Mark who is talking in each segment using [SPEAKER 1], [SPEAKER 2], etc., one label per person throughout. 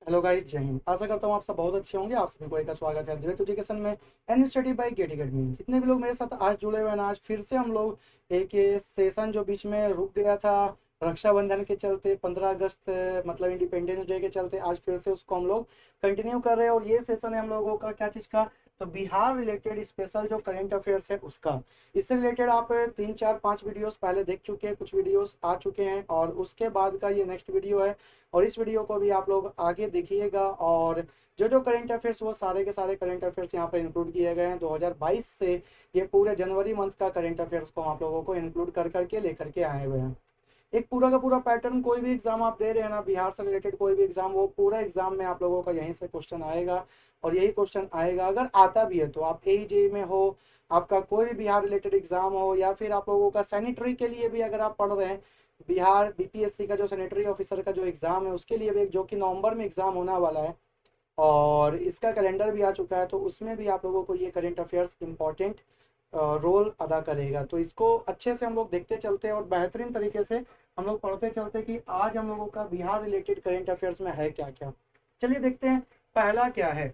[SPEAKER 1] Hello guys, जय हिंद। आशा करता हूँ आप सब बहुत अच्छे होंगे। आप सभी को एक का स्वागत है द्वैत एजुकेशन में and study by gate academy. जितने भी लोग मेरे साथ आज जुड़े हुए हैं ना, आज फिर से हम लोग एक ये सेशन जो बीच में रुक गया था रक्षाबंधन के चलते, 15 अगस्त मतलब इंडिपेंडेंस डे के चलते, आज फिर से उसको हम लोग कंटिन्यू कर रहे हैं। और ये सेशन है हम लोगों का क्या चीज़ का, तो बिहार रिलेटेड स्पेशल जो करेंट अफेयर्स है उसका। इससे रिलेटेड आप 3 4 5 वीडियोस पहले देख चुके हैं, कुछ वीडियोस आ चुके हैं और उसके बाद का ये नेक्स्ट वीडियो है। और इस वीडियो को भी आप लोग आगे देखिएगा। और जो जो करंट अफेयर्स, वो सारे के सारे करंट अफेयर्स यहाँ पर इंक्लूड किए गए हैं 2022 से। ये पूरे जनवरी मंथ का करंट अफेयर्स को हम आप लोगों को इंक्लूड कर करके लेकर के आए हुए हैं। एक पूरा का पूरा पैटर्न, कोई भी एग्जाम आप दे रहे हैं ना बिहार से रिलेटेड, कोई भी एग्जाम, वो पूरा एग्जाम में आप लोगों का यहीं से क्वेश्चन आएगा। और यही क्वेश्चन आएगा, अगर आता भी है तो आप एई में हो, आपका कोई भी बिहार रिलेटेड एग्जाम हो, या फिर आप लोगों का सैनिटरी के लिए भी अगर आप पढ़ रहे हैं, बिहार बीपीएससी का जो सैनिटरी ऑफिसर का जो एग्जाम है उसके लिए भी जो कि नवंबर में एग्जाम होने वाला है, और इसका कैलेंडर भी आ चुका है, तो उसमें भी आप लोगों को ये करंट अफेयर्स इंपॉर्टेंट रोल अदा करेगा। तो इसको अच्छे से हम लोग देखते चलते हैं और बेहतरीन तरीके से हम लोग पढ़ते चलते कि आज हम लोगों का बिहार रिलेटेड करंट अफेयर्स में है क्या क्या। चलिए देखते हैं पहला क्या है।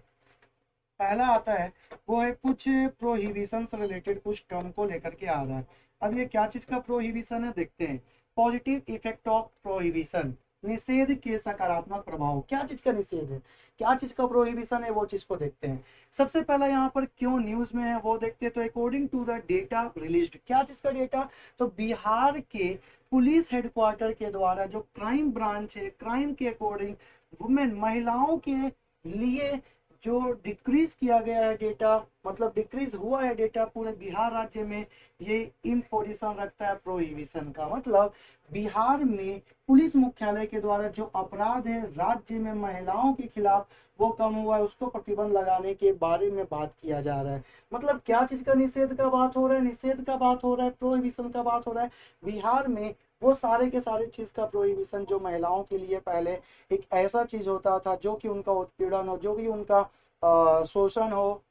[SPEAKER 1] पहला आता है, वो है कुछ प्रोहिबिशन से रिलेटेड कुछ टर्म को लेकर के आ रहा है। अब ये क्या चीज का प्रोहिबिशन है, देखते हैं। पॉजिटिव इफेक्ट ऑफ प्रोहिबिशन, निषेध के सकारात्मक प्रभाव। क्या चीज का निषेध है, क्या चीज का प्रोहिबिशन है, वो चीज को देखते हैं। सबसे पहला यहाँ पर क्यों न्यूज में है वो देखते हैं। तो according to the data released, क्या चीज का डेटा, तो बिहार के पुलिस हेडक्वार्टर के द्वारा जो क्राइम ब्रांच है, क्राइम के अकॉर्डिंग वुमेन, महिलाओं के लिए जो डिक्रीज किया गया है डेटा, मतलब डिक्रीज हुआ है डेटा पूरे बिहार राज्य में, ये इन पोजीशन रखता है प्रोहिबिशन का। मतलब बिहार में पुलिस मुख्यालय के द्वारा जो अपराध है राज्य में महिलाओं के खिलाफ, वो कम हुआ है, उसको प्रतिबंध लगाने के बारे में बात किया जा रहा है। मतलब क्या चीज का निषेध का बात हो रहा है, निषेध का बात हो रहा है, प्रोहिबिशन का बात हो रहा है। बिहार में वो सारे के सारे चीज का प्रोहिबिशन जो महिलाओं के लिए पहले एक ऐसा चीज होता था जो कि उनका उत्पीड़न हो, जो भी उनका शोषण हो,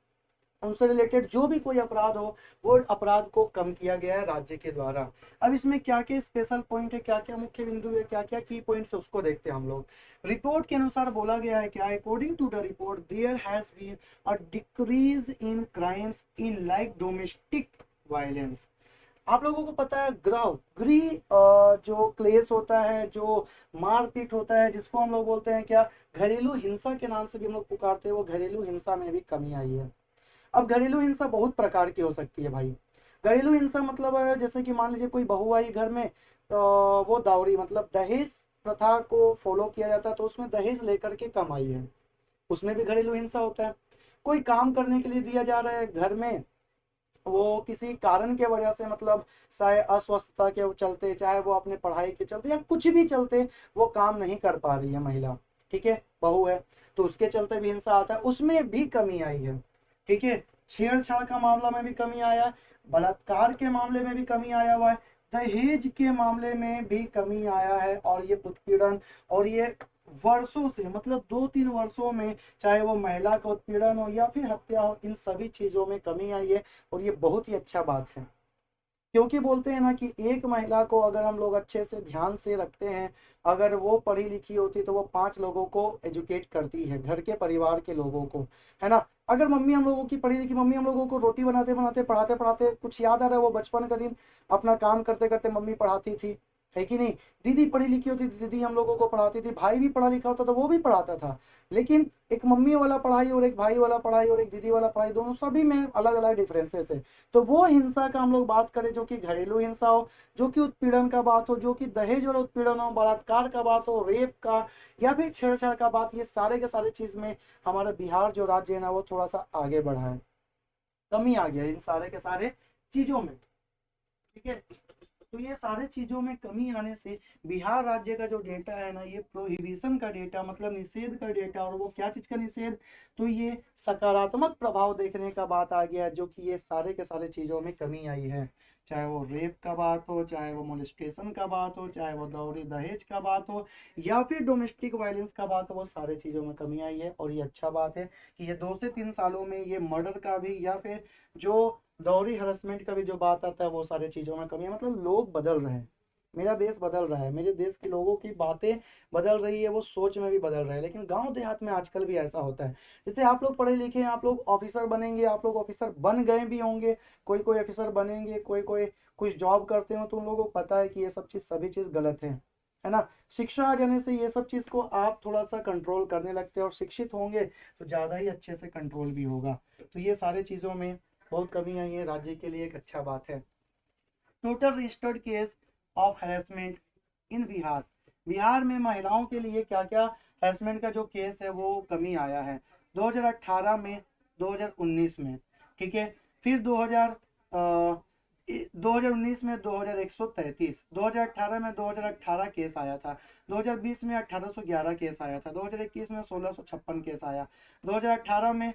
[SPEAKER 1] उनसे रिलेटेड जो भी कोई अपराध हो, वो अपराध को कम किया गया है राज्य के द्वारा। अब इसमें क्या क्या स्पेशल पॉइंट है, क्या क्या मुख्य बिंदु है, क्या क्या की पॉइंट्स है, उसको देखते हैं हम लोग। रिपोर्ट के अनुसार बोला गया है क्या, according to the report there has been a decrease in crimes in like domestic violence. आप लोगों को पता है जो क्लेश होता है, जो मारपीट होता है, जिसको हम लोग बोलते हैं क्या, घरेलू हिंसा के नाम से भी हम लोग पुकारते हैं, वो घरेलू हिंसा में भी कमी आई है। अब घरेलू हिंसा बहुत प्रकार की हो सकती है भाई। घरेलू हिंसा मतलब जैसे कि मान लीजिए कोई बहू आई घर में, वो दावरी मतलब दहेज प्रथा को फॉलो किया जाता है, तो उसमें दहेज लेकर के कम आई है, उसमें भी घरेलू हिंसा होता है। कोई काम करने के लिए दिया जा रहा है घर में, वो किसी कारण के वजह से, मतलब चाहे अस्वस्थता के चलते, चाहे वो अपने पढ़ाई के चलते, या कुछ भी चलते वो काम नहीं कर पा रही है महिला, ठीक है, बहू है, तो उसके चलते भी हिंसा आता है, उसमें भी कमी आई है। ठीक है, छेड़छाड़ का मामला में भी कमी आया है, बलात्कार के मामले में भी कमी आया हुआ है, दहेज के मामले में भी कमी आया है, और ये उत्पीड़न, और ये वर्षों से, मतलब 2 3 वर्षों में, चाहे वो महिला का उत्पीड़न हो या फिर हत्या हो, इन सभी चीजों में कमी आई है। और ये बहुत ही अच्छा बात है, क्योंकि बोलते हैं ना कि एक महिला को अगर हम लोग अच्छे से ध्यान से रखते हैं, अगर वो पढ़ी लिखी होती तो वो 5 लोगों को एजुकेट करती है, घर के परिवार के लोगों को, है ना। अगर मम्मी हम लोगों की पढ़ी लिखी मम्मी हम लोगों को रोटी बनाते बनाते, पढ़ाते पढ़ाते, कुछ याद आ रहा है वो बचपन का दिन, अपना काम करते करते मम्मी पढ़ाती थी, है कि नहीं। दीदी पढ़ी लिखी होती थी, दीदी हम लोगों को पढ़ाती थी, भाई भी पढ़ा लिखा होता तो वो भी पढ़ाता था। लेकिन एक मम्मी वाला पढ़ाई और एक भाई वाला पढ़ाई और एक दीदी वाला पढ़ाई, दोनों सभी में अलग अलग डिफरेंसेस है। तो वो हिंसा का हम लोग बात करें जो कि घरेलू हिंसा हो, जो कि उत्पीड़न का बात हो, जो कि दहेज वाला उत्पीड़न हो, बलात्कार का बात हो, रेप का, या फिर छेड़छाड़ का बात, ये सारे के सारे चीज में हमारा बिहार जो राज्य है ना, वो थोड़ा सा आगे बढ़ा है, कमी आ गया इन सारे के सारे चीजों में। ठीक है, तो ये सारे चीजों में कमी आने से बिहार राज्य का जो डेटा है ना, ये प्रोहिबिशन का डेटा, मतलब निषेध का डेटा, और वो क्या चीज का निषेध, तो ये सकारात्मक प्रभाव देखने का बात आ गया है, जो कि ये सारे के सारे चीजों में कमी आई है। चाहे वो रेप का बात हो, चाहे वो मोलिस्टेशन का बात हो, चाहे वो दौरी दहेज का बात हो, या फिर डोमेस्टिक वायलेंस का बात हो, वो सारे चीजों में कमी आई है। और ये अच्छा बात है कि ये 2 से 3 सालों में ये मर्डर का भी, या फिर जो दौरी हरसमेंट का भी जो बात आता है, वो सारे चीजों में कमी है, मतलब लोग बदल रहे हैं। मेरा देश बदल रहा है, मेरे देश के लोगों की बातें बदल रही है, वो सोच में भी बदल रहा है। लेकिन गांव देहात में आजकल भी ऐसा होता है। जैसे आप लोग पढ़े लिखे हैं, आप लोग ऑफिसर बनेंगे, आप लोग ऑफिसर बन गए भी होंगे, कोई कोई ऑफिसर बनेंगे, कोई कोई कुछ जॉब करते हो, तो उन लोगों को पता है कि ये सब चीज़ सभी चीज़ गलत है ना। शिक्षा आ जाने से ये सब चीज़ को आप थोड़ा सा कंट्रोल करने लगते हैं, और शिक्षित होंगे तो ज़्यादा ही अच्छे से कंट्रोल भी होगा। तो ये सारे चीज़ों में बहुत कमी आई है, राज्य के लिए एक अच्छा बात है। Total registered case of harassment in Bihar, Bihar में महिलाओं के लिए क्या क्या हैरेसमेंट का जो केस है वो कमी आया है 2018 में, 2019 में, ठीक है। फिर 2019 में 2133, 2018 में 2018 केस आया था, 2020 में 1811 केस आया था, 2021 में 1656 केस आया, 2018 में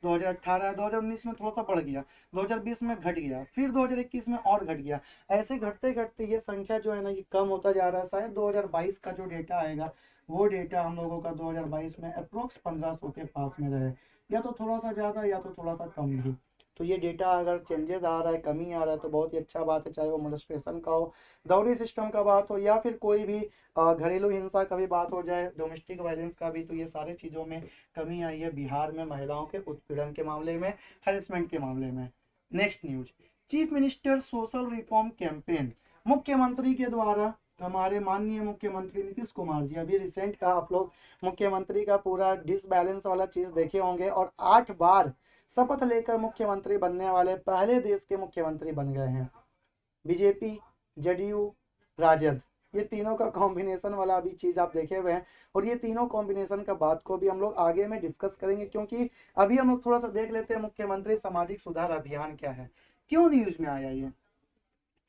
[SPEAKER 1] 2018 2019 में थोड़ा सा बढ़ गया, 2020 में घट गया, फिर 2021 में और घट गया। ऐसे घटते घटते ये संख्या जो है ना ये कम होता जा रहा है। शायद 2022 का जो डेटा आएगा वो डेटा हम लोगों का 2022 में अप्रोक्स 1500 के पास में रहे, या तो थोड़ा सा ज़्यादा या तो थोड़ा सा कम भी। तो ये डेटा अगर चेंजेस आ रहा है, कमी आ रहा है, तो बहुत ही अच्छा बात है। चाहे वो मोलेस्टेशन का हो, दौरी सिस्टम का बात हो, या फिर कोई भी घरेलू हिंसा का भी बात हो जाए, डोमेस्टिक वायलेंस का भी, तो ये सारे चीज़ों में कमी आई है बिहार में महिलाओं के उत्पीड़न के मामले में, हैरेसमेंट के मामले में। Next news, chief minister social reform campaign, मुख्यमंत्री के द्वारा, हमारे माननीय मुख्यमंत्री नीतीश कुमार जी, अभी रिसेंट का आप लोग मुख्यमंत्री का पूरा डिसबैलेंस वाला चीज देखे होंगे, और 8 बार शपथ लेकर मुख्यमंत्री बनने वाले पहले देश के मुख्यमंत्री बन गए हैं। बीजेपी, जदयू, राजद, ये तीनों का कॉम्बिनेशन वाला अभी चीज आप देखे हुए हैं, और ये तीनों कॉम्बिनेशन का बात को भी हम लोग आगे में डिस्कस करेंगे, क्योंकि अभी हम लोग थोड़ा सा देख लेते हैं मुख्यमंत्री सामाजिक सुधार अभियान क्या है, क्यों न्यूज में आया ये।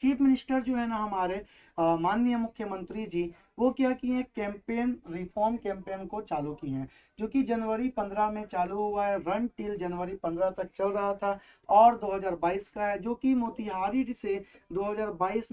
[SPEAKER 1] चीफ मिनिस्टर जो है ना हमारे माननीय मुख्यमंत्री जी, वो क्या किए हैं, कैंपेन, रिफॉर्म कैंपेन को चालू किए हैं, जो कि जनवरी 15 में चालू हुआ है, रन टिल जनवरी 15 तक चल रहा था, और 2022 का है, जो कि मोतिहारी से 2021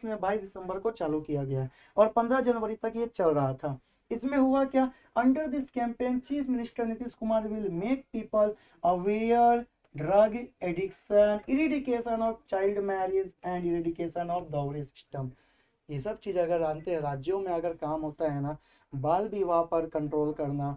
[SPEAKER 1] में 22 दिसंबर को चालू किया गया है, और 15 जनवरी तक ये चल रहा था। इसमें हुआ क्या, under this campaign chief minister Nitish Kumar will make people aware drug addiction, eradication of child marriage and eradication of dowry system. ये सब चीज़ अगर जानते हैं, राज्यों में अगर काम होता है ना, बाल विवाह पर कंट्रोल करना,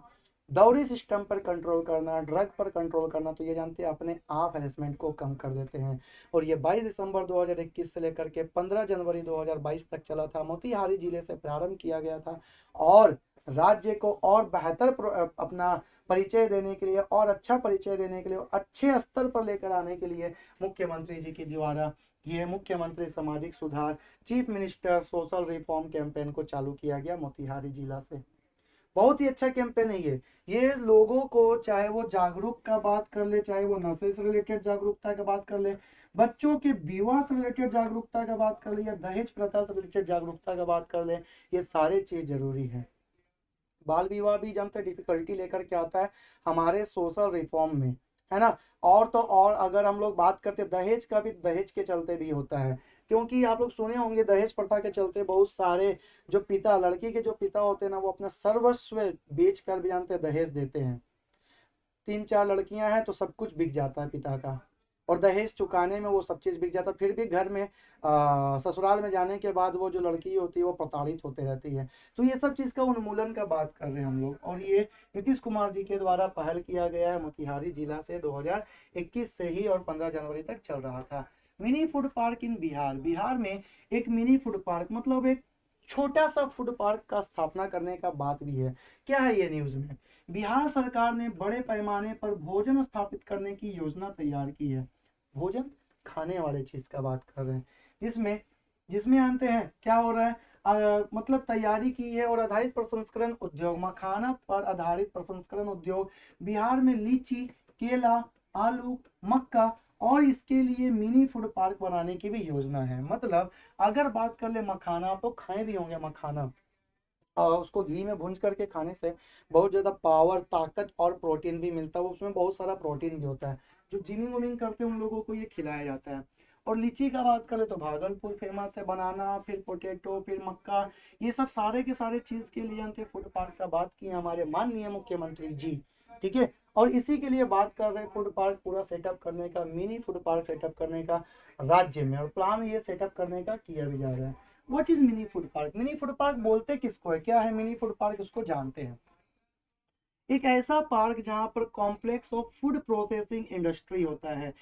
[SPEAKER 1] डाउरी सिस्टम पर कंट्रोल करना, ड्रग पर कंट्रोल करना, तो ये जानते हैं अपने आप हैरेसमेंट को कम कर देते हैं। और ये 22 दिसंबर 2021 से लेकर के 15 जनवरी 2022 तक चला था, मोतिहारी जिले से प्रारंभ किया गया था, और राज्य को और बेहतर अपना परिचय देने के लिए, और अच्छा परिचय देने के लिए, और अच्छे स्तर पर लेकर आने के लिए मुख्यमंत्री जी के द्वारा ये मुख्यमंत्री सामाजिक सुधार, chief minister social reform campaign को चालू किया गया मोतिहारी जिला से। बहुत ही अच्छा कैंपेन है ये लोगों को, चाहे वो जागरूक का बात कर ले, चाहे वो नशे से रिलेटेड जागरूकता का बात कर ले, बच्चों के विवाह से रिलेटेड जागरूकता का बात कर ले, या दहेज प्रथा से रिलेटेड जागरूकता का बात कर ले, ये सारे चीज जरूरी है। बाल विवाह भी जानते डिफिकल्टी लेकर के आता है हमारे सोशल रिफॉर्म में, है ना। और तो और अगर हम लोग बात करते दहेज का भी, दहेज के चलते भी होता है, क्योंकि आप लोग सुने होंगे दहेज प्रथा के चलते बहुत सारे जो पिता, लड़की के जो पिता होते हैं ना, वो अपना सर्वस्व बेच कर भी जानते दहेज देते हैं। 3-4 लड़कियां हैं तो सब कुछ बिक जाता है पिता का, और दहेज चुकाने में वो सब चीज़ बिक जाता है। फिर भी घर में ससुराल में जाने के बाद वो जो लड़की होती है वो प्रताड़ित होते रहती है। तो ये सब चीज़ का उन्मूलन का बात कर रहे हैं हम लोग, और ये नीतीश कुमार जी के द्वारा पहल किया गया है मोतिहारी जिला से 2021 से ही, और 15 जनवरी तक चल रहा था। मिनी फूड पार्क इन बिहार, बिहार में एक मिनी फूड पार्क, मतलब एक छोटा सा फूड पार्क का स्थापना करने का बात भी है। क्या है ये न्यूज में, बिहार सरकार ने बड़े पैमाने पर भोजन स्थापित करने की योजना तैयार की है। भोजन खाने वाले चीज का बात कर रहे हैं, जिसमें जिसमें जानते हैं क्या हो रहा है, मतलब तैयारी की है, और आधारित प्रसंस्करण उद्योग, मखाना पर आधारित प्रसंस्करण उद्योग बिहार में लीची, केला, आलू, मक्का, और इसके लिए मिनी फूड पार्क बनाने की भी योजना है। मतलब अगर बात कर ले मखाना, आप लोग खाए भी होंगे मखाना, उसको घी में भूंज करके खाने से बहुत ज़्यादा पावर, ताकत और प्रोटीन भी मिलता है। उसमें बहुत सारा प्रोटीन भी होता है, जो जिमिंग विमिंग करते हैं उन लोगों को ये खिलाया जाता है। और लीची का बात करें तो भागलपुर फेमस है, बनाना, फिर पोटैटो, फिर मक्का, ये सब सारे के सारे चीज़ के लिए अंत फूड पार्क का बात की हमारे माननीय मुख्यमंत्री जी, ठीक है। और इसी के लिए बात कर रहे हैं फूड पार्क पूरा सेटअप करने का, मिनी फूड पार्क सेटअप करने का राज्य में, और प्लान ये सेटअप करने का किया भी जा रहा है। What is mini food park? Mini food park बोलते किसको है, क्या है मिनी फूड पार्क, उसको जानते हैं। एक ऐसा पार्क जहां पर complex of food processing industry होता है,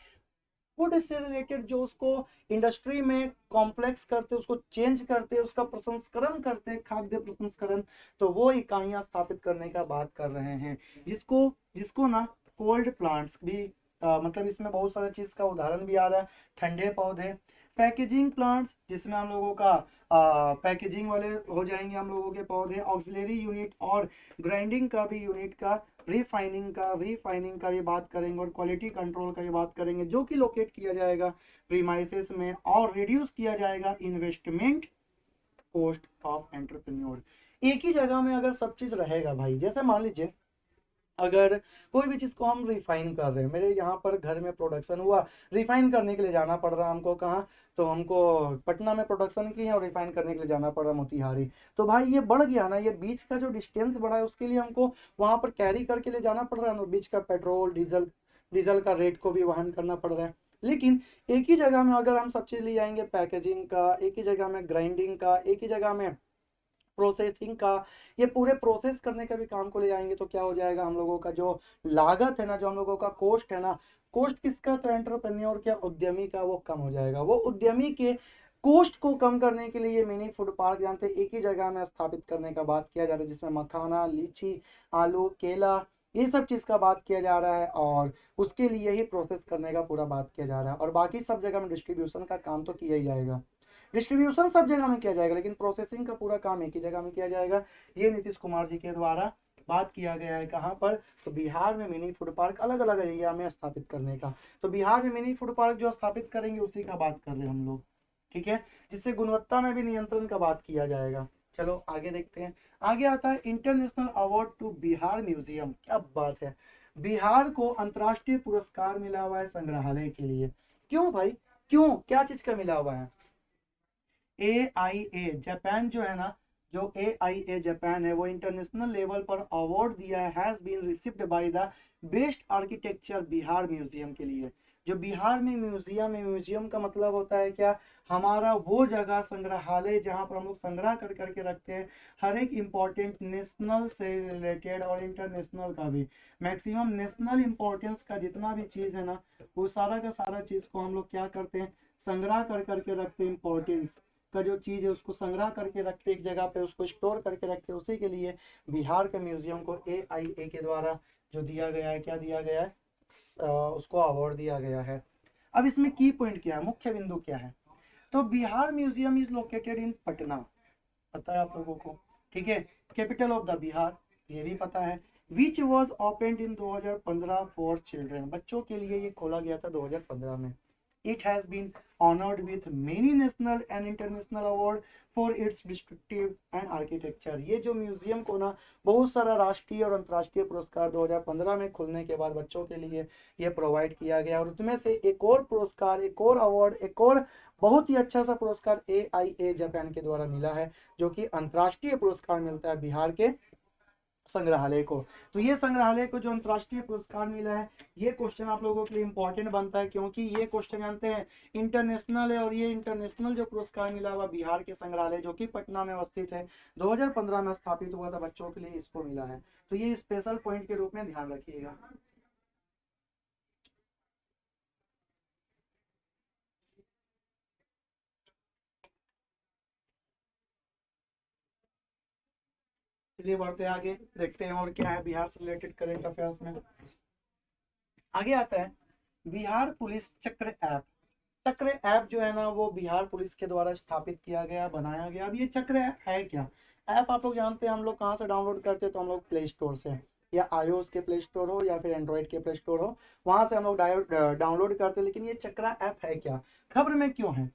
[SPEAKER 1] फूड से रिलेटेड जो उसको इंडस्ट्री में कॉम्प्लेक्स करते, उसको चेंज करते, उसका प्रसंस्करण करते, खाद्य प्रसंस्करण, तो वो इकाइयां स्थापित करने का बात कर रहे हैं, जिसको जिसको ना कोल्ड प्लांट्स भी मतलब इसमें बहुत सारे चीज का उदाहरण भी आ रहा है, ठंडे पौधे, पैकेजिंग प्लांट्स जिसमें हम लोगों का पैकेजिंग वाले हो जाएंगे हम लोगों के पौधे, ऑक्सिलरी यूनिट और ग्राइंडिंग का भी यूनिट का, रिफाइनिंग का ये बात करेंगे, और क्वालिटी कंट्रोल का ये बात करेंगे, जो कि लोकेट किया जाएगा प्रीमाइसेस में, और रिड्यूस किया जाएगा इन्वेस्टमेंट कॉस्ट ऑफ एंटरप्रेन्योर। एक ही जगह में अगर सब चीज रहेगा भाई, जैसे मान लीजिए अगर कोई भी चीज को हम रिफाइन कर रहे हैं, मेरे यहाँ पर घर में प्रोडक्शन हुआ, रिफाइन करने के लिए जाना पड़ रहा है हमको कहाँ, तो हमको पटना में प्रोडक्शन की है और रिफाइन करने के लिए जाना पड़ रहा है मोतिहारी, तो भाई ये बढ़ गया ना, ये बीच का जो डिस्टेंस बढ़ा है उसके लिए हमको वहां पर कैरी करके ले जाना पड़ रहा है, और बीच का पेट्रोल डीजल का रेट को भी वहन करना पड़ रहा है। लेकिन एक ही जगह में अगर हम सब चीज ले आएंगे, पैकेजिंग का एक ही जगह में, ग्राइंडिंग का एक ही जगह में, प्रोसेसिंग का, ये पूरे प्रोसेस करने का भी काम को ले जाएंगे, तो क्या हो जाएगा, हम लोगों का जो लागत है ना, जो हम लोगों का कॉस्ट है ना, कॉस्ट किसका, तो एंटरप्रेन्योर क्या, उद्यमी का, वो कम हो जाएगा। वो उद्यमी के कॉस्ट को कम करने के लिए मिनी फूड पार्क जानते हैं एक ही जगह में स्थापित करने का बात किया जा रहा है, जिसमें मखाना, लीची, आलू, केला, ये सब चीज का बात किया जा रहा है, और उसके लिए ही प्रोसेस करने का पूरा बात किया जा रहा है, और बाकी सब जगह में डिस्ट्रीब्यूशन का काम तो किया ही जाएगा। डिस्ट्रीब्यूशन सब जगह में किया जाएगा, लेकिन प्रोसेसिंग का पूरा काम एक ही जगह में किया जाएगा। ये नीतीश कुमार जी के द्वारा बात किया गया है कहाँ पर, तो बिहार में मिनी फूड पार्क अलग अलग एरिया में स्थापित करने का। तो बिहार में मिनी फूड पार्क जो स्थापित करेंगे उसी का बात कर रहे हैं हम लोग, ठीक है, जिससे गुणवत्ता में भी नियंत्रण का बात किया जाएगा। चलो आगे देखते हैं। आगे आता है international award to Bihar museum. क्या बात है, बिहार को अंतर्राष्ट्रीय पुरस्कार मिला हुआ है संग्रहालय के लिए। क्यों भाई, क्यों, क्या चीज का मिला हुआ है? AIA जापान जो है ना, जो AIA जापान है, वो इंटरनेशनल लेवल पर अवार्ड दिया है, has been received by the best architecture Bihar museum के लिए। जो बिहार में म्यूजियम है, म्यूजियम का मतलब होता है क्या, हमारा वो जगह संग्रहालय जहाँ पर हम लोग संग्रह कर करके रखते हैं हर एक इम्पोर्टेंट नेशनल से रिलेटेड और इंटरनेशनल का भी, मैक्सिमम नेशनल इम्पोर्टेंस का जितना भी चीज़ है ना, वो सारा का सारा चीज़ को हम लोग क्या करते हैं, संग्रह कर करके रखते हैं, इम्पोर्टेंस का जो चीज़ है उसको संग्रह करके रखते एक जगह पे, उसको स्टोर करके रखते, उसी के लिए बिहार के म्यूजियम को AIA के द्वारा जो दिया गया है, क्या दिया गया है, उसको अवार्ड दिया गया है। अब इसमें की पॉइंट क्या है, मुख्य बिंदु क्या है, तो Bihar museum is located in Patna, पता है आप लोगों को, ठीक है, कैपिटल ऑफ द बिहार, ये भी पता है, which was open in 2015 for children, बच्चों के लिए ये खोला गया था 2015 में। It has been honored with many national and international award for its descriptive and architecture। ये जो म्यूजियम को ना बहुत सारा राष्ट्रीय और अंतर्राष्ट्रीय पुरस्कार 2015 में खुलने के बाद बच्चों के लिए ये प्रोवाइड किया गया, और उसमें से एक और पुरस्कार, एक और अवार्ड, एक और बहुत ही अच्छा सा पुरस्कार AIA जापान के द्वारा मिला है, जो कि अंतर्राष्ट्रीय पुरस्कार मिलता है बिहार के संग्रहालय को। तो ये संग्रहालय को जो अंतर्राष्ट्रीय पुरस्कार मिला है, ये क्वेश्चन आप लोगों के लिए इंपॉर्टेंट बनता है, क्योंकि ये क्वेश्चन जानते हैं इंटरनेशनल है, और ये इंटरनेशनल जो पुरस्कार मिला हुआ बिहार के संग्रहालय जो कि पटना में अवस्थित है, 2015 में स्थापित हुआ था, बच्चों के लिए इसको मिला है, तो ये स्पेशल पॉइंट के रूप में ध्यान रखिएगा। चलिए बढ़ते आगे, देखते हैं और क्या है बिहार से रिलेटेड करंट अफेयर्स में। आगे आता है बिहार पुलिस चक्र ऐप। चक्र ऐप जो है ना, वो बिहार पुलिस के द्वारा स्थापित किया गया, बनाया गया। अब ये चक्र ऐप है क्या? ऐप आप लोग जानते हैं हम लोग कहाँ से डाउनलोड करते हैं, तो हम लोग प्ले स्टोर से, या iOS के प्ले स्टोर हो या फिर एंड्रॉइड के प्ले स्टोर हो, वहां से हम लोग डाउनलोड करते हैं। लेकिन ये चक्रा ऐप है क्या, खबर में क्यों है,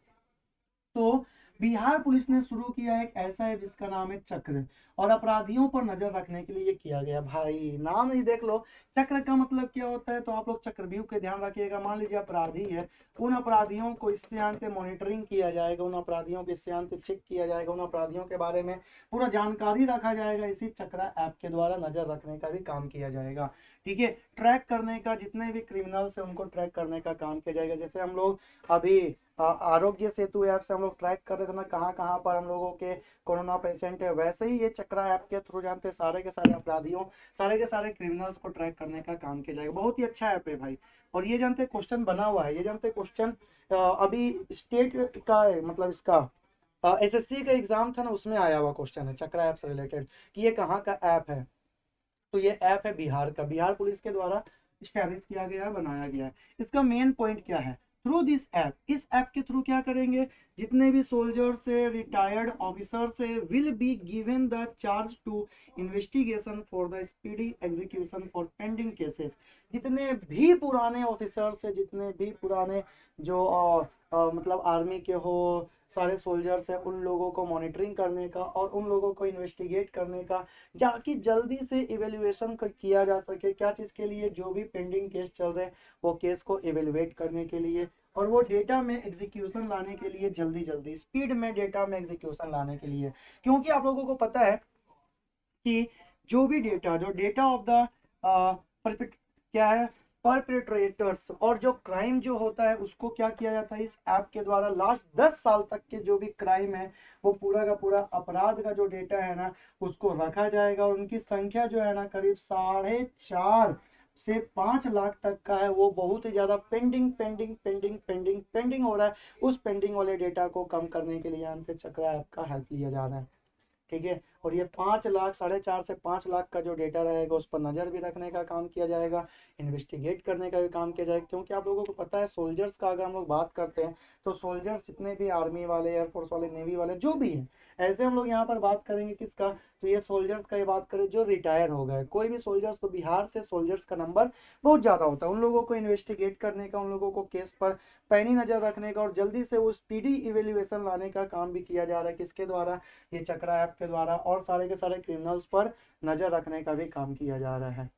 [SPEAKER 1] तो बिहार पुलिस ने शुरू किया एक ऐसा है जिसका नाम है चक्र, और अपराधियों पर नजर रखने के लिए ये किया गया। भाई नाम ही देख लो, चक्र का मतलब क्या होता है, तो आप लोग चक्रव्यूह के ध्यान रखिएगा। मान लीजिए अपराधी है, उन अपराधियों को इससे अंत मॉनिटरिंग किया जाएगा, उन अपराधियों को इससे अंत चेक किया जाएगा, उन अपराधियों के बारे में पूरा जानकारी रखा जाएगा। इसी चक्रा ऐप के द्वारा नजर रखने का भी काम किया जाएगा। ठीक है, ट्रैक करने का, जितने भी क्रिमिनल्स है उनको ट्रैक करने का काम किया जाएगा। जैसे हम लोग अभी आरोग्य सेतु ऐप से हम लोग ट्रैक कर रहे थे ना कहाँ कहाँ पर हम लोगों के कोरोना पेशेंट है, वैसे ही ये चक्रा ऐप के थ्रू जानते सारे के सारे अपराधियों, सारे के सारे क्रिमिनल्स को ट्रैक करने का काम किया जाएगा। बहुत ही अच्छा ऐप है भाई। और ये जानते क्वेश्चन बना हुआ है, ये जानते क्वेश्चन अभी स्टेट का मतलब इसका एसएससी का एग्जाम था ना, उसमें आया हुआ क्वेश्चन है चक्रा ऐप से रिलेटेड कि ये कहाँ का ऐप है। तो ये ऐप है बिहार का, बिहार पुलिस के द्वारा स्टैब्लिश किया गया है, बनाया गया है। इसका मेन पॉइंट क्या है, थ्रू दिस ऐप, इस ऐप के थ्रू क्या करेंगे, जितने भी सोल्जर से, रिटायर्ड ऑफिसर से will be given the charge to investigation for the speedy execution for pending cases. जितने भी पुराने ऑफिसर से, जितने भी पुराने जो मतलब आर्मी के हो, सारे सोल्जर्स है, उन लोगों को मॉनिटरिंग करने का और उन लोगों को इन्वेस्टिगेट करने का, जाकि जल्दी से इवेल्युएशन किया जा सके। क्या चीज़ के लिए, जो भी पेंडिंग केस चल रहे हैं वो केस को इवेल्युएट करने के लिए, और वो डेटा में एग्जीक्यूशन लाने के लिए, जल्दी जल्दी स्पीड में डेटा में एग्जीक्यूशन लाने के लिए। क्योंकि आप लोगों को पता है कि जो भी डेटा, जो डेटा ऑफ द क्या है, परपेट्रेटर्स, और जो क्राइम जो होता है उसको क्या किया जाता है, इस ऐप के द्वारा लास्ट 10 साल तक के जो भी क्राइम है, वो पूरा का पूरा अपराध का जो डेटा है ना उसको रखा जाएगा। और उनकी संख्या जो है ना करीब 4.5 से 5 लाख तक का है। वो बहुत ही ज्यादा pending pending pending pending pending हो रहा है। उस पेंडिंग वाले डेटा को कम करने के लिए अंत चक्रा ऐप का हेल्प लिया जा रहा है। ठीक है, और ये 5 लाख, 4.5 से 5 लाख का जो डेटा रहेगा उस पर नज़र भी रखने का काम किया जाएगा, इन्वेस्टिगेट करने का भी काम किया जाएगा। क्योंकि आप लोगों को पता है सोल्जर्स का अगर हम लोग बात करते हैं तो सोल्जर्स जितने भी आर्मी वाले, एयरफोर्स वाले, नेवी वाले जो भी हैं, ऐसे हम लोग यहाँ पर बात करेंगे किसका, तो ये सोल्जर्स का ये बात करें जो रिटायर हो गए, कोई भी सोल्जर्स, तो बिहार से सोल्जर्स का नंबर बहुत ज़्यादा होता है। उन लोगों को इन्वेस्टिगेट करने का, उन लोगों को केस पर पैनी नज़र रखने का और जल्दी से वो स्पीडी इवेल्युएशन लाने का काम भी किया जा रहा है। किसके द्वारा, ये चक्रा ऐप के द्वारा, और सारे के सारे क्रिमिनल्स पर नजर रखने का भी काम किया जा रहा है।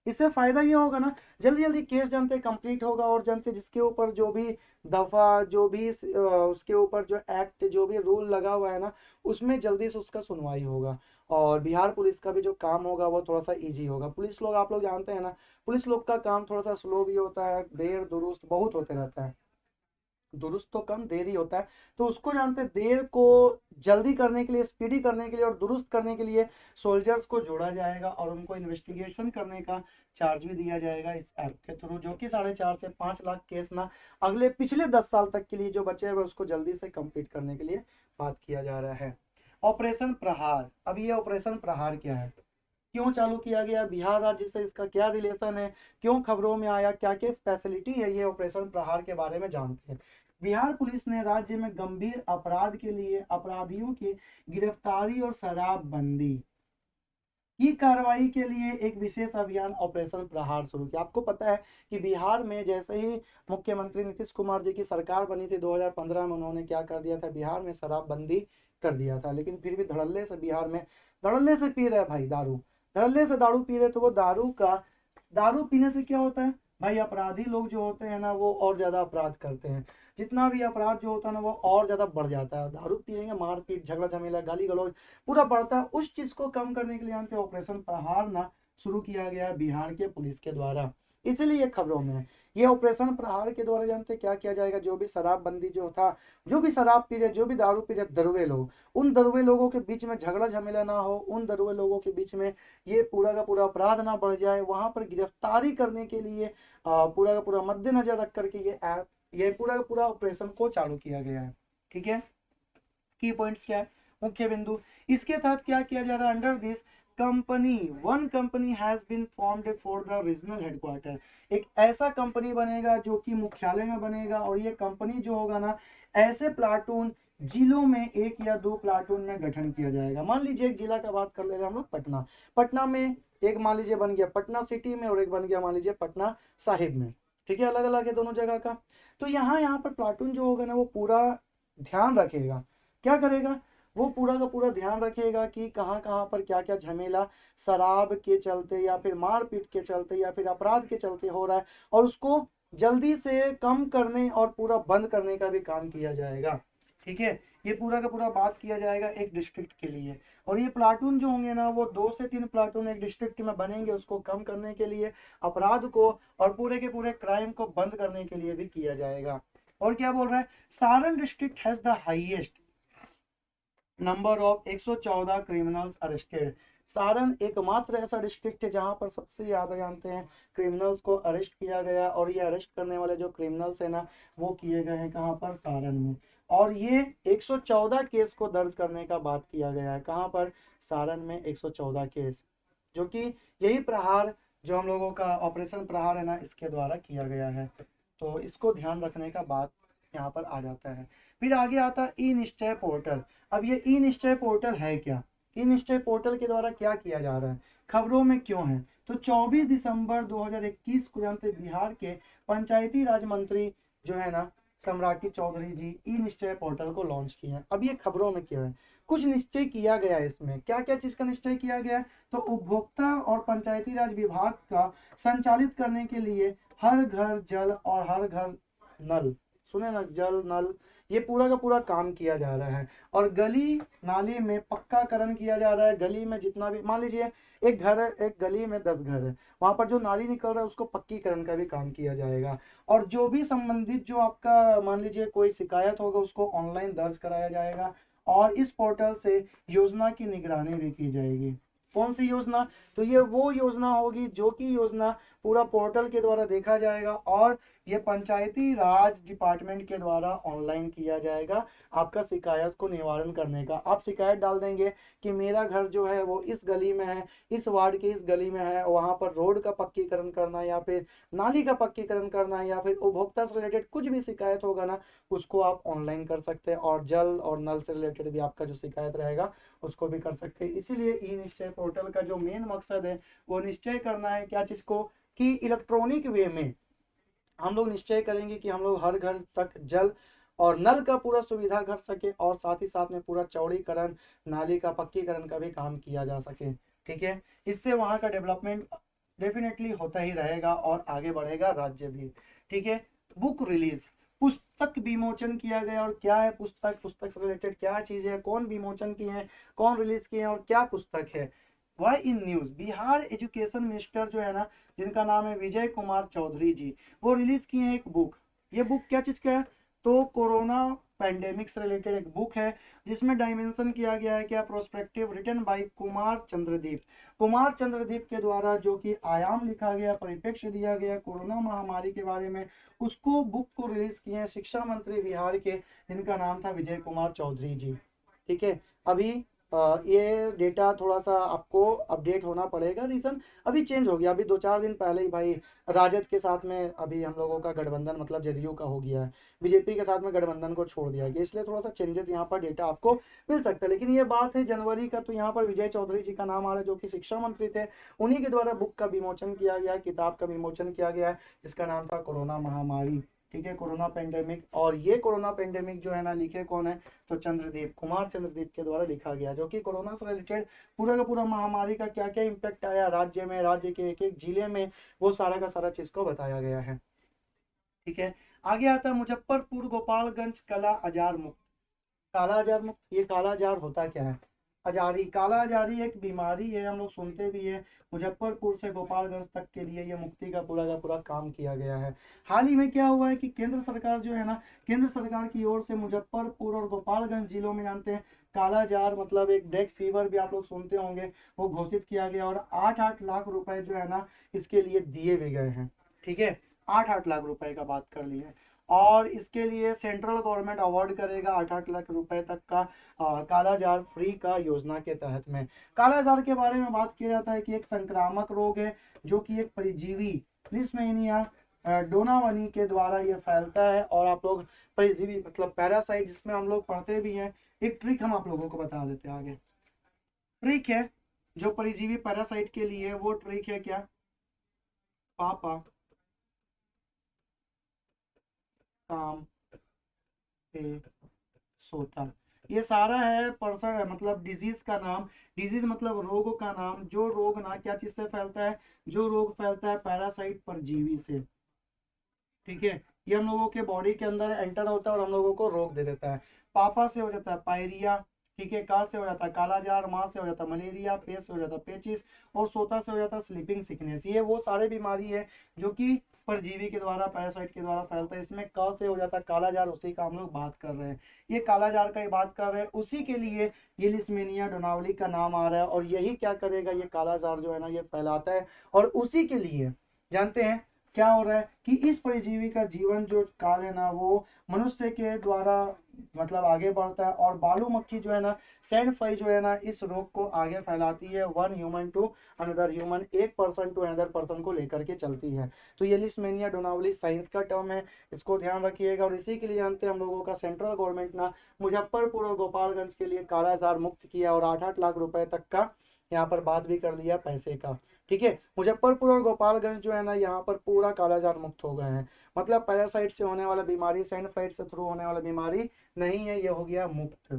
[SPEAKER 1] इससे फायदा ये होगा ना, जल्दी जल्दी केस जानते कंप्लीट होगा, और जानते जिसके ऊपर जो भी दफा, जो भी उसके ऊपर जो एक्ट, जो भी रूल लगा हुआ है ना, उसमें जल्दी से उसका सुनवाई होगा। और बिहार पुलिस का भी जो काम होगा वो थोड़ा सा इजी होगा। पुलिस लोग, आप लोग जानते हैं ना, पुलिस लोग का काम थोड़ा सा स्लो भी होता है, देर दुरुस्त बहुत होते रहता है। दुरुस्त तो कम, देर ही होता है। तो उसको जानते देर को जल्दी करने के लिए, स्पीडी करने के लिए और दुरुस्त करने के लिए सोल्जर्स को जोड़ा जाएगा और उनको इन्वेस्टिगेशन करने का चार्ज भी दिया जाएगा इस ऐप के थ्रू, जो कि 4.5 से 5 लाख केस ना अगले पिछले 10 साल तक के लिए जो बचे हुए उसको जल्दी से कंप्लीट करने के लिए बात किया जा रहा है। ऑपरेशन प्रहार, अब ये ऑपरेशन प्रहार क्या है, क्यों चालू किया गया, बिहार राज्य से इसका क्या रिलेशन है, क्यों खबरों में आया, क्या क्या स्पेशलिटी है, ये ऑपरेशन प्रहार के बारे में जानते हैं। बिहार पुलिस ने राज्य में गंभीर अपराध के लिए अपराधियों की गिरफ्तारी और शराबबंदी की कार्रवाई के लिए एक विशेष अभियान ऑपरेशन प्रहार शुरू किया। आपको पता है कि बिहार में जैसे ही मुख्यमंत्री नीतीश कुमार जी की सरकार बनी थी 2015 में, उन्होंने क्या कर दिया था, बिहार में शराबबंदी कर दिया था। लेकिन फिर भी धड़ल्ले से बिहार में, धड़ल्ले से पी रहे भाई दारू, धड़ल्ले से दारू पी रहे। तो वो दारू पीने से क्या होता है भाई, अपराधी लोग जो होते हैं ना वो और ज्यादा अपराध करते हैं। जितना भी अपराध जो होता है ना वो और ज्यादा बढ़ जाता है। दारू पिएंगे, मारपीट, झगड़ा झमेला, गाली गलौज पूरा बढ़ता है। उस चीज को कम करने के लिए अंत ऑपरेशन प्रहार ना शुरू किया गया है बिहार के पुलिस के द्वारा, इसीलिए खबरों में है। ये ऑपरेशन प्रहार के द्वारा जानते क्या किया जाएगा, जो भी शराबबंदी जो था, जो भी शराब पी रहे, जो भी दारू पी रहे दरुए लोग, उन दरुए लोगों के बीच में झगड़ा झमेला ना हो, उन दरुए लोगों के बीच में ये पूरा का पूरा अपराध ना बढ़ जाए, वहां पर गिरफ्तारी करने के लिए पूरा का पूरा मद्देनजर रख करके ये ऐप, ये पूरा का पूरा ऑपरेशन को चालू किया गया है। ठीक है, की पॉइंट्स क्या है, मुख्य बिंदु, इसके तहत क्या किया जा रहा है, under this company, one company has been formed for the regional headquarter. एक ऐसा कंपनी बनेगा जो कि मुख्यालय में बनेगा, और ये कंपनी जो होगा ना ऐसे प्लाटून जिलों में 1 या 2 प्लाटून में गठन किया जाएगा। मान लीजिए एक जिला का बात कर ले रहे हैं हम लोग, पटना, पटना में एक मान लीजिए बन गया पटना सिटी में, और एक बन गया मान लीजिए पटना साहिब में। ठीक है, अलग अलग है दोनों जगह का। तो यहाँ यहाँ पर प्लाटून जो होगा ना वो पूरा ध्यान रखेगा, क्या करेगा, वो पूरा का पूरा ध्यान रखेगा कि कहाँ कहाँ पर क्या क्या झमेला शराब के चलते या फिर मारपीट के चलते या फिर अपराध के चलते हो रहा है, और उसको जल्दी से कम करने और पूरा बंद करने का भी काम किया जाएगा। ठीक है, ये पूरा का पूरा बात किया जाएगा एक डिस्ट्रिक्ट के लिए। और ये प्लाटून जो होंगे ना, वो 2 से 3 प्लाटून एक डिस्ट्रिक्ट में बनेंगे, उसको कम करने के लिए, अपराध को और पूरे के पूरे क्राइम को बंद करने के लिए भी किया जाएगा। और क्या बोल रहा है, Saran district has the highest number of 114 criminals arrested. Saran एकमात्र ऐसा डिस्ट्रिक्ट है जहां पर सबसे ज्यादा जानते हैं क्रिमिनल्स को अरेस्ट किया गया, और ये अरेस्ट करने वाले जो क्रिमिनल्स है ना, वो किए गए हैं कहां पर, सारण में। और ये 114 केस को दर्ज करने का बात किया गया है, कहां पर, सारण में 114 केस, जो कि यही प्रहार जो हम लोगों का ऑपरेशन प्रहार है ना, इसके द्वारा किया गया है। तो इसको ध्यान रखने का बात यहाँ पर आ जाता है। फिर आगे आता है ई निश्चय पोर्टल। अब ये ई निश्चय पोर्टल है क्या, ई निश्चय पोर्टल के द्वारा क्या किया जा रहा है, खबरों में क्यों है, तो 24 दिसंबर 2021 को जानते बिहार के पंचायती राज मंत्री जो है ना, सम्राटी चौधरी जी ई निश्चय पोर्टल को लॉन्च किए हैं। अब ये खबरों में क्यों है, कुछ निश्चय किया गया है इसमें, क्या क्या चीज का निश्चय किया गया है, तो उपभोक्ता और पंचायती राज विभाग का संचालित करने के लिए हर घर जल और हर घर नल, सुने ना, जल नल, ये पूरा का पूरा काम किया जा रहा है। और गली नाली में पक्काकरण किया जा रहा है। गली में जितना भी, मान लीजिए एक घर है, एक गली में 10 घर है, वहां पर जो नाली निकल रहा है उसको पक्कीकरण का भी काम किया जाएगा। और जो भी संबंधित जो आपका मान लीजिए कोई शिकायत होगा उसको ऑनलाइन दर्ज कराया जाएगा, और इस पोर्टल से योजना की निगरानी भी की जाएगी। कौन सी योजना, तो ये वो योजना होगी जो कि योजना पूरा पोर्टल के द्वारा देखा जाएगा, और ये पंचायती राज डिपार्टमेंट के द्वारा ऑनलाइन किया जाएगा आपका शिकायत को निवारण करने का। आप शिकायत डाल देंगे कि मेरा घर जो है वो इस गली में है, इस वार्ड के इस गली में है, वहां पर रोड का पक्कीकरण करना या फिर नाली का पक्कीकरण करना या फिर उपभोक्ता से रिलेटेड कुछ भी शिकायत होगा ना, उसको आप ऑनलाइन कर सकते हैं। और जल और नल से रिलेटेड भी आपका जो शिकायत रहेगा उसको भी कर सकते हैं। इसीलिए ई निश्चय पोर्टल का जो मेन मकसद है वो निश्चय करना है क्या चीज को, कि इलेक्ट्रॉनिक वे में हम लोग निश्चय करेंगे कि हम लोग हर घर तक जल और नल का पूरा सुविधा कर सके, और साथ ही साथ में पूरा चौड़ीकरण, नाली का पक्कीकरण का भी काम किया जा सके। ठीक है, इससे वहाँ का डेवलपमेंट डेफिनेटली होता ही रहेगा और आगे बढ़ेगा राज्य भी। ठीक है, बुक रिलीज, पुस्तक विमोचन किया गया। और क्या है पुस्तक, पुस्तक से रिलेटेड क्या चीज है, कौन विमोचन किए हैं, कौन रिलीज किए हैं और क्या पुस्तक है। Why in news, Bihar education minister जो है ना, जिनका नाम है विजय कुमार चौधरी जी, वो रिलीज किए हैं एक बुक। ये बुक क्या चीज का है, तो कोरोना पैंडेमिक से रिलेटेड एक बुक है, जिसमें डायमेंशन किया गया है क्या, prospective written by Kumar Chandradeep. Kumar Chandradeep के द्वारा जो कि आयाम लिखा गया, परिप्रेक्ष्य दिया गया कोरोना महामारी के बारे में, उसको बुक को रिलीज किए हैं शिक्षा मंत्री बिहार के, जिनका नाम था विजय कुमार चौधरी जी। ठीक है, अभी ये डेटा थोड़ा सा आपको अपडेट होना पड़ेगा, रीजन अभी चेंज हो गया। अभी 2-4 दिन पहले ही भाई राजद के साथ में अभी हम लोगों का गठबंधन मतलब जदयू का हो गया है, बीजेपी के साथ में गठबंधन को छोड़ दिया गया, इसलिए थोड़ा सा चेंजेस यहाँ पर डेटा आपको मिल सकता है। लेकिन ये बात है जनवरी का, तो यहाँ पर विजय चौधरी जी का नाम आ रहा है जो कि शिक्षा मंत्री थे, उन्हीं के द्वारा बुक का विमोचन किया गया, किताब का विमोचन किया गया है, जिसका नाम था कोरोना महामारी। ठीक है, कोरोना पेंडेमिक। और ये कोरोना पेंडेमिक जो है ना, लिखे कौन है, तो चंद्रदीप, कुमार चंद्रदीप के द्वारा लिखा गया, जो कि कोरोना से रिलेटेड पूरा का पूरा महामारी का क्या क्या इम्पैक्ट आया राज्य में, राज्य के एक एक जिले में, वो सारा का सारा चीज को बताया गया है। ठीक है, आगे आता है मुजफ्फरपुर गोपालगंज काला आजार मुक्त। काला आजार मुक्त, ये काला आजार होता क्या है, अजारी, काला अजारी एक बीमारी है, हम लोग सुनते भी है। मुजफ्फरपुर से गोपालगंज तक के लिए ये मुक्ति का पूरा काम किया गया है। हाल ही में क्या हुआ है कि केंद्र सरकार जो है ना, केंद्र सरकार की ओर से मुजफ्फरपुर और गोपालगंज जिलों में जानते हैं काला जार मतलब एक डेंगू फीवर भी आप लोग सुनते होंगे, वो घोषित किया गया, और 8-8 लाख रुपए जो है ना इसके लिए दिए भी गए हैं। ठीक है, 8-8 लाख रुपए का बात कर लिए, और इसके लिए सेंट्रल गवर्नमेंट अवार्ड करेगा 8-8 लाख रुपए तक का कालाजार फ्री का योजना के तहत में। कालाजार के बारे में बात किया जाता है कि एक संक्रामक रोग है, जो कि एक परजीवी लिस्मेनिया डोनावनी के द्वारा ये फैलता है। और आप लोग परजीवी मतलब पैरासाइट, जिसमें हम लोग पढ़ते भी हैं, एक ट्रिक हम आप लोगों को बता देते हैं आगे। ट्रिक है जो परजीवी पैरासाइट के लिए, वो ट्रिक है क्या, पापा काम पे सोता। ये सारा है पर्सन मतलब डिजीज का नाम। डिजीज मतलब रोग का नाम। जो रोग ना क्या चीज से फैलता है, जो रोग फैलता है पैरासाइट परजीवी से। ठीक है, ये हम लोगों के बॉडी के अंदर एंटर होता है और हम लोगों को रोग दे देता है। पापा से हो जाता है पायरिया, ठीक है, का से हो जाता है कालाजार, माँ से हो जाता है मलेरिया, पे से हो जाता है पेचिस, और सोता से हो जाता है स्लीपिंग सिकनेस। ये वो सारे बीमारी है जो कि परजीवी के द्वारा पैरासाइट के द्वारा फैलता है। इसमें क से हो जाता है कालाजार, उसी का हम लोग बात कर रहे हैं। ये कालाजार का ही बात कर रहे हैं, उसी के लिए ये लिस्मीनिया डोनावली का नाम आ रहा है। और यही क्या करेगा, ये कालाजार जो है ना ये फैलाता है। और उसी के लिए जानते हैं क्या हो रहा है कि इस परजीवी का जीवन जो काल है ना वो मनुष्य के द्वारा मतलब आगे बढ़ता है। और बालू मक्खी जो है ना, सैंड फ्लाई जो है ना, इस रोग को आगे फैलाती है one human to another human, एक पर्सन टू अनदर पर्सन को लेकर के चलती है। तो ये लिस्मेनिया डोनावली साइंस का टर्म है, इसको ध्यान रखिएगा। और इसी के लिए जानते हैं हम लोगों का सेंट्रल गवर्नमेंट ना मुजफ्फरपुर और गोपालगंज के लिए कालाजार मुक्त किया और 8-8 लाख रुपए तक का यहाँ पर बात भी कर लिया पैसे का। ठीक है, मुजफ्फरपुर और गोपालगंज जो है ना यहाँ पर पूरा कालाजार मुक्त हो गए हैं। मतलब पैरासाइट से होने वाला बीमारी, सैंड फ्लाइट से थ्रू होने वाला बीमारी नहीं है, ये हो गया मुक्त।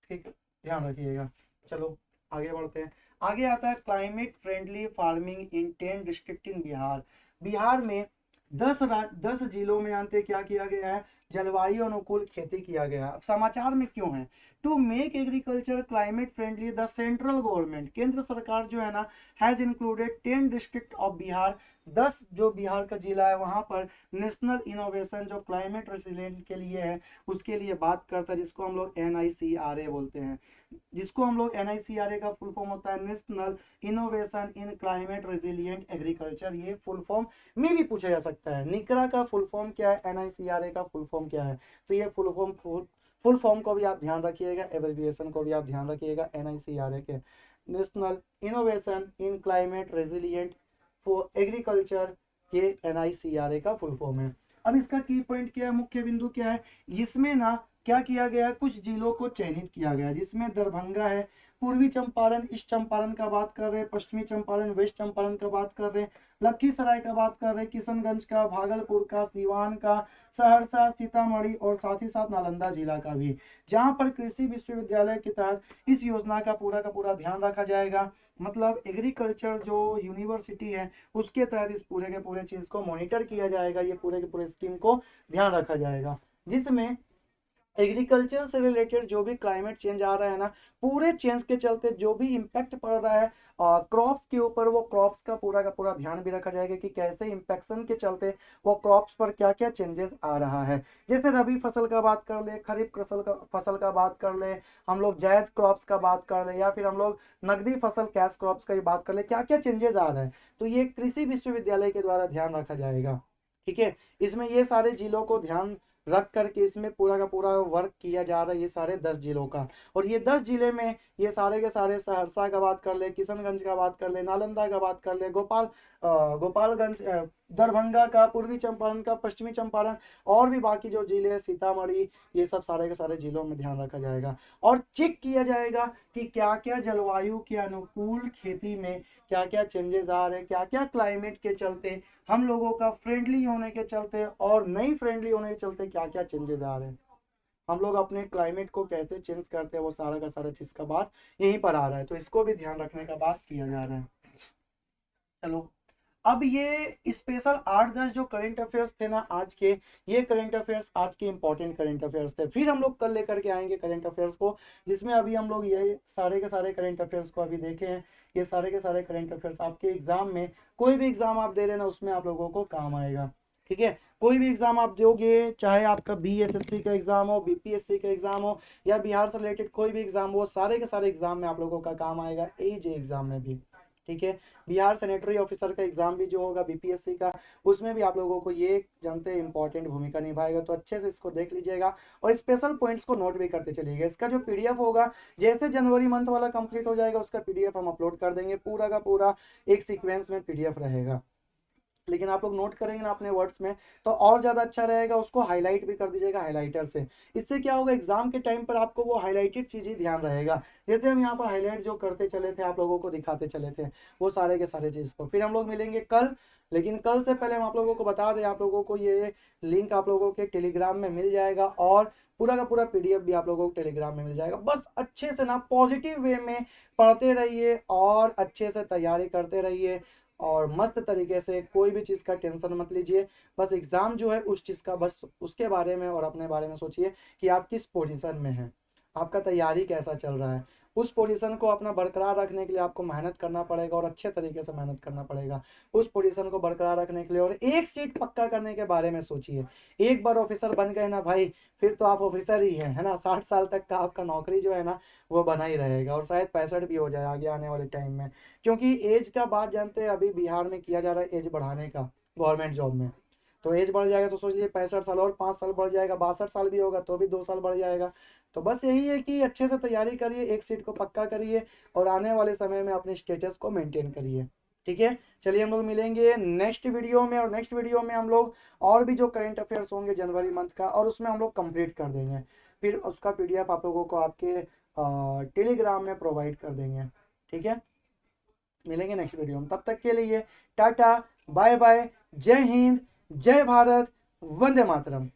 [SPEAKER 1] ठीक, ध्यान रखिएगा। चलो आगे बढ़ते हैं। आगे आता है climate friendly farming in 10 district in Bihar. Bihar में 10 जिलों में जानते हैं क्या किया गया है, जलवायु अनुकूल खेती किया गया है। अब समाचार में क्यों है, to make agriculture climate friendly the central government, केंद्र सरकार जो है ना has included 10 district of Bihar, 10 जो बिहार का जिला है वहां पर नेशनल इनोवेशन जो क्लाइमेट रेसिलिएंट के लिए है उसके लिए बात करता है, जिसको हम लोग NICRA बोलते हैं। जिसको हम लोग NICRA का फुल फॉर्म होता है national innovation in climate resilient agriculture. ये फुल फॉर्म में भी पूछा जा सकता है, निकरा का फुल फॉर्म क्या है, NICRA का फुल फॉर्म क्या है। तो ये फुल फॉर्म को भी आप ध्यान रखिएगा, एब्रिविएशन को भी आप ध्यान रखिएगा। NICRA के national innovation in climate resilient for agriculture, ये NICRA का फुल फॉर्म है। अब इसका की पॉइंट क्या है, मुख्य बिंदु क्या है, इसमें ना क्या किया गया है, कुछ जिलों को चयनित किया गया है, जिसमें दरभंगा है, पूर्वी चंपारण, ईस्ट चंपारण का बात कर रहे हैं, पश्चिमी चंपारण, वेस्ट चंपारण का बात कर रहे हैं, लखीसराय का बात कर रहे हैं, किशनगंज का, भागलपुर का, सीवान का, सहरसा, सीतामढ़ी और साथ ही साथ नालंदा जिला का भी, जहां पर कृषि विश्वविद्यालय के तहत इस योजना का पूरा ध्यान रखा जाएगा। मतलब एग्रीकल्चर जो यूनिवर्सिटी है उसके तहत इस पूरे के पूरे चीज को मॉनिटर किया जाएगा, ये पूरे के पूरे स्कीम को ध्यान रखा जाएगा, जिसमें एग्रीकल्चर से रिलेटेड जो भी क्लाइमेट चेंज आ रहा है ना, पूरे चेंज के चलते जो भी इम्पैक्ट पड़ रहा है क्रॉप्स के ऊपर, वो क्रॉप्स का पूरा ध्यान भी रखा जाएगा कि कैसे इम्पैक्शन के चलते वो क्रॉप्स पर क्या क्या चेंजेस आ रहा है। जैसे रबी फसल का बात कर ले, खरीफ फसल का बात कर ले, हम लोग जायद क्रॉप्स का बात कर ले, या फिर हम लोग नकदी फसल कैश क्रॉप्स का ही बात कर ले, क्या क्या चेंजेस आ रहे हैं, तो ये कृषि विश्वविद्यालय के द्वारा ध्यान रखा जाएगा। ठीक है, इसमें ये सारे जिलों को ध्यान रख करके इसमें पूरा का पूरा वर्क किया जा रहा है, ये सारे 10 जिलों का। और ये 10 जिले में ये सारे के सारे, सहरसा का बात कर ले, किशनगंज का बात कर ले, नालंदा का बात कर ले, गोपालगंज, दरभंगा का, पूर्वी चंपारण का, पश्चिमी चंपारण, और भी बाकी जो जिले हैं, सीतामढ़ी, ये सब सारे के सारे जिलों में ध्यान रखा जाएगा। और चेक किया जाएगा कि क्या क्या जलवायु के अनुकूल खेती में क्या क्या चेंजेस आ रहे हैं, क्या क्या क्लाइमेट के चलते, हम लोगों का फ्रेंडली होने के चलते और नहीं फ्रेंडली होने के चलते क्या क्या चेंजेस आ रहे हैं, हम लोग अपने क्लाइमेट को कैसे चेंज करते हैं, वो सारा का सारा चीज का बात यहीं पर आ रहा है। तो इसको भी ध्यान रखने का बात किया जा रहा है। चलो, अब ये स्पेशल 8-10 जो करंट अफेयर्स थे ना आज के, ये करंट अफेयर्स आज के इंपॉर्टेंट करंट अफेयर्स थे। फिर हम लोग कल लेकर के आएंगे करंट अफेयर्स को, जिसमें अभी हम लोग ये सारे के सारे करंट अफेयर्स को अभी देखे हैं। ये सारे के सारे करंट अफेयर्स आपके एग्जाम में, कोई भी एग्जाम आप दे रहे ना उसमें आप लोगों को काम आएगा। ठीक है, कोई भी एग्जाम आप दोगे, चाहे आपका BSSC का एग्जाम हो, BPSC का एग्जाम हो, या बिहार से रिलेटेड कोई भी एग्जाम हो, सारे के सारे एग्जाम में आप लोगों का काम आएगा, AJ एग्जाम में भी। ठीक है, बिहार सैनिटरी ऑफिसर का एग्जाम भी जो होगा BPSC का, उसमें भी आप लोगों को ये जानते हैं इंपॉर्टेंट भूमिका निभाएगा। तो अच्छे से इसको देख लीजिएगा और स्पेशल पॉइंट्स को नोट भी करते चलिएगा। इसका जो PDF होगा, जैसे जनवरी मंथ वाला कंप्लीट हो जाएगा उसका PDF हम अपलोड कर देंगे, पूरा का पूरा एक सीक्वेंस में PDF रहेगा। लेकिन आप लोग नोट करेंगे ना अपने वर्ड्स में तो और ज़्यादा अच्छा रहेगा, उसको हाईलाइट भी कर दीजिएगा हाइलाइटर से। इससे क्या होगा, एग्जाम के टाइम पर आपको वो हाईलाइटेड चीज़ ही ध्यान रहेगा। जैसे हम यहाँ पर हाईलाइट जो करते चले थे, आप लोगों को दिखाते चले थे वो सारे के सारे चीज़ को। फिर हम लोग मिलेंगे कल, लेकिन कल से पहले हम आप लोगों को बता दें, आप लोगों को ये लिंक आप लोगों के टेलीग्राम में मिल जाएगा और पूरा का पूरा पीडीएफ भी आप लोगों को टेलीग्राम में मिल जाएगा। बस अच्छे से ना पॉजिटिव वे में पढ़ते रहिए और अच्छे से तैयारी करते रहिए और मस्त तरीके से, कोई भी चीज़ का टेंशन मत लीजिए। बस एग्ज़ाम जो है उस चीज़ का, बस उसके बारे में और अपने बारे में सोचिए कि आप किस पोजीशन में हैं, आपका तैयारी कैसा चल रहा है। उस पोजीशन को अपना बरकरार रखने के लिए आपको मेहनत करना पड़ेगा और अच्छे तरीके से मेहनत करना पड़ेगा उस पोजीशन को बरकरार रखने के लिए। और एक सीट पक्का करने के बारे में सोचिए। एक बार ऑफिसर बन गए ना भाई, फिर तो आप ऑफिसर ही हैं, है ना। 60 साल तक का आपका नौकरी जो है ना वो बना ही रहेगा और शायद 65 भी हो जाए आगे आने वाले टाइम में। क्योंकि एज का बात जानते हैं, अभी बिहार में किया जा रहा है एज बढ़ाने का गवर्नमेंट जॉब में। तो एज बढ़ जाएगा तो सोच लीजिए 65 साल और 5 साल बढ़ जाएगा, 62 साल भी होगा तो भी 2 साल बढ़ जाएगा। तो बस यही है कि अच्छे से तैयारी करिए, एक सीट को पक्का करिए और आने वाले समय में अपने स्टेटस को मेंटेन करिए। ठीक है, चलिए हम लोग मिलेंगे नेक्स्ट वीडियो में, और नेक्स्ट वीडियो में हम लोग और भी जो करंट अफेयर्स होंगे जनवरी मंथ का, और उसमें हम लोग कंप्लीट कर देंगे। फिर उसका पीडीएफ आप लोगों को आपके टेलीग्राम में प्रोवाइड कर देंगे। ठीक है, मिलेंगे नेक्स्ट वीडियो में, तब तक के लिए टाटा बाय बाय, जय हिंद, जय भारत, वंदे मातरम।